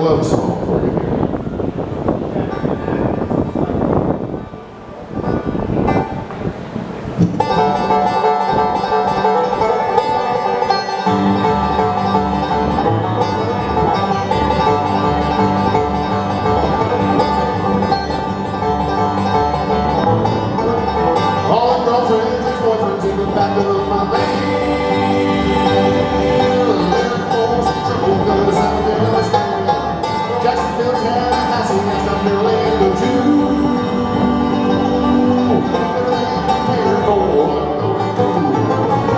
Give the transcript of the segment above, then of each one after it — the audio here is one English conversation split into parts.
love song for you here. All the girlfriends and boyfriends in the back of my van. They're forced to trouble 'cause I'm gonna stand. Jacksonville, Tallahassee, and I'm Orlando too.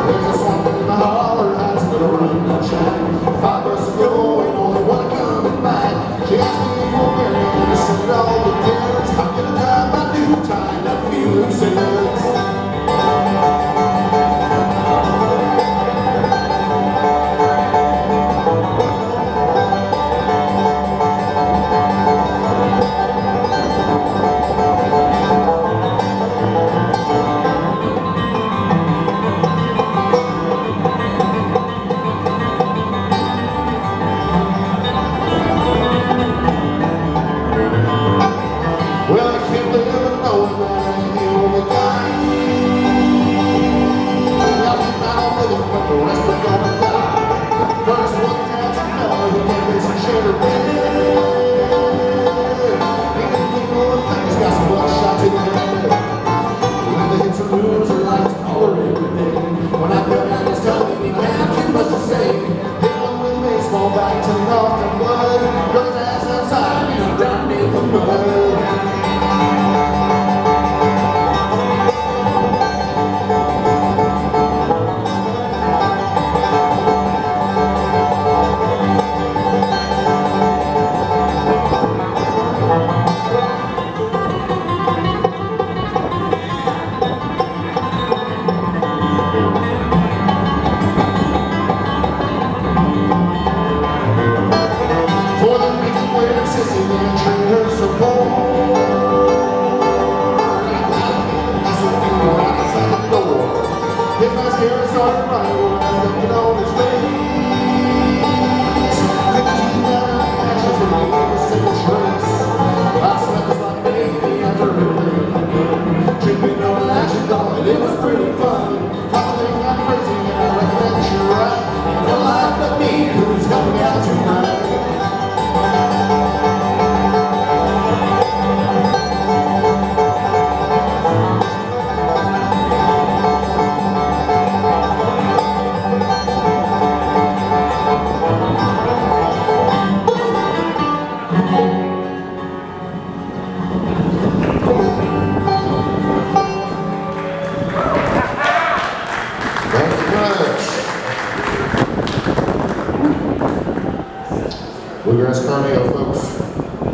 There's a swamp in the holler house, gonna run that shack. 5 buses going, only one coming back. She asked me for Mary, and I said all the depends. I'm gonna drive my new tie, not feeling sense. Well, I can't live and knowing that I ain't the only guy. I'll be not living, but the rest are gonna die. First one tattooed fella who can't get some cheddar bread. Even people who think he's got some bloodshot in the head. When the hits are loser, like to color every day. When I feel down his tongue, he don't have too much to say. Hit one with a baseball bat, turned off the blood. Got his ass outside, and I'm down in the mud. For the reason where sissy and treat her support. I still feel right outside the door. If my scared started running, well, I'm looking on his face. 15 ashes and ain't a single trace. I slept just like a baby after everything. Tripping on an action dog, it was pretty fun. People think I'm crazy, and I reckon that you're right. No life but me, who's coming out tonight? Thank you much. Bluegrass Cardio, folks.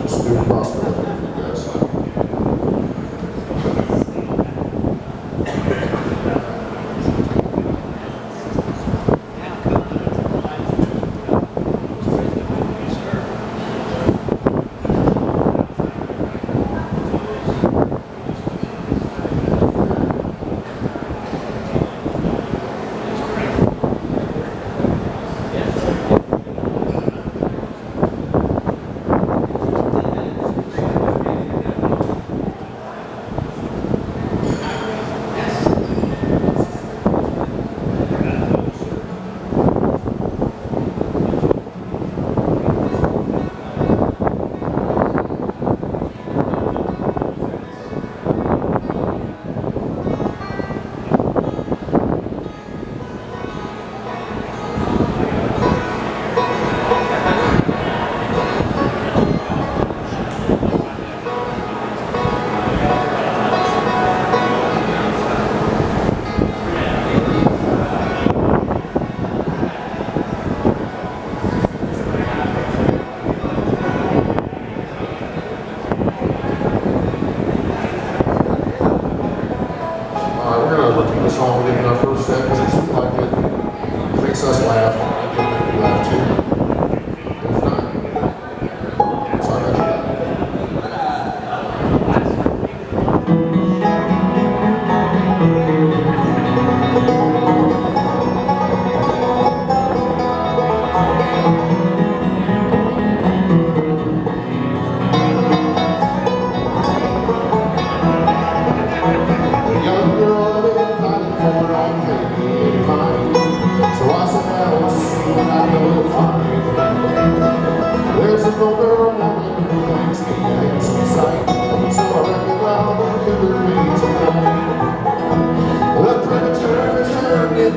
Just do CrossFit for you guys.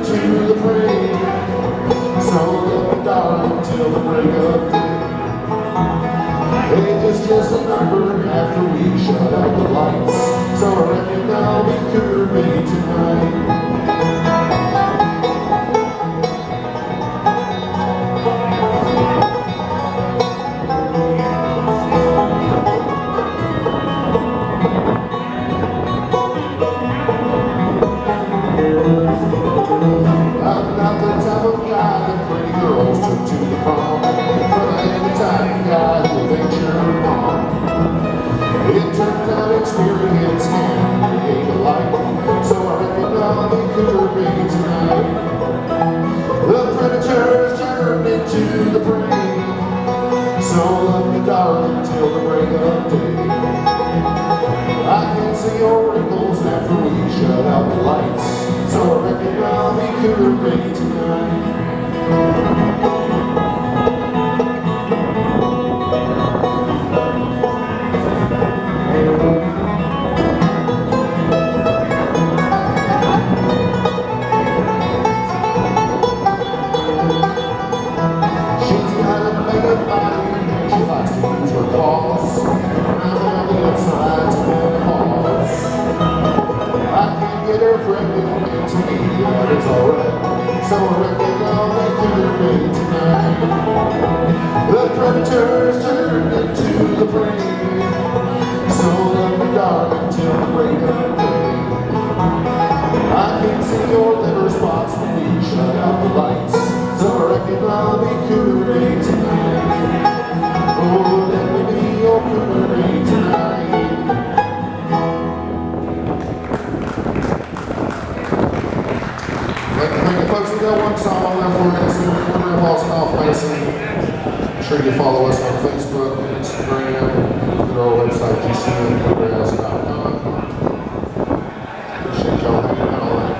to the parade. So let me darling till the break of day. Age is just a number after we shut out the lights. So I reckon I'll be Cougar Bay tonight. I'm not the type of guy that pretty girls took to the prom, but I am the type of guy who ain't your mom. It turns out experience can create a life, so I reckon I'll be Cougar Bay tonight. The predators turned into the prey, so love me darling till the break of day. I can see your wrinkles after we shut out the lights, so I reckon I'll be Cougar Bay tonight. She's got a mega body and she likes to use her claws. I'm on the outside to menopause. I can't get her pregnant, and to me that is alright. So I reckon I'll be Cougar Bay tonight. The predators turned into the prey, so love me darling till the break of day. I can see your liver spots when we shut out the lights, so I reckon I'll be Cougar Bay tonight. Oh, let me be your Cougar Bay tonight. Thank you, folks. We got one song left for you. This is Grandpa's Golf Mason. Make sure you follow us on Facebook and Instagram. Go to our website, gcnbluegrass.com. Appreciate y'all hanging out all night.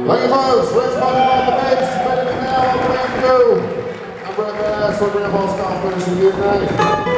Thank you, folks. Let's find on the bass. Ready to now on the way to go. I'm Brett Bass for Grandpa's Golf Fishing. Good night.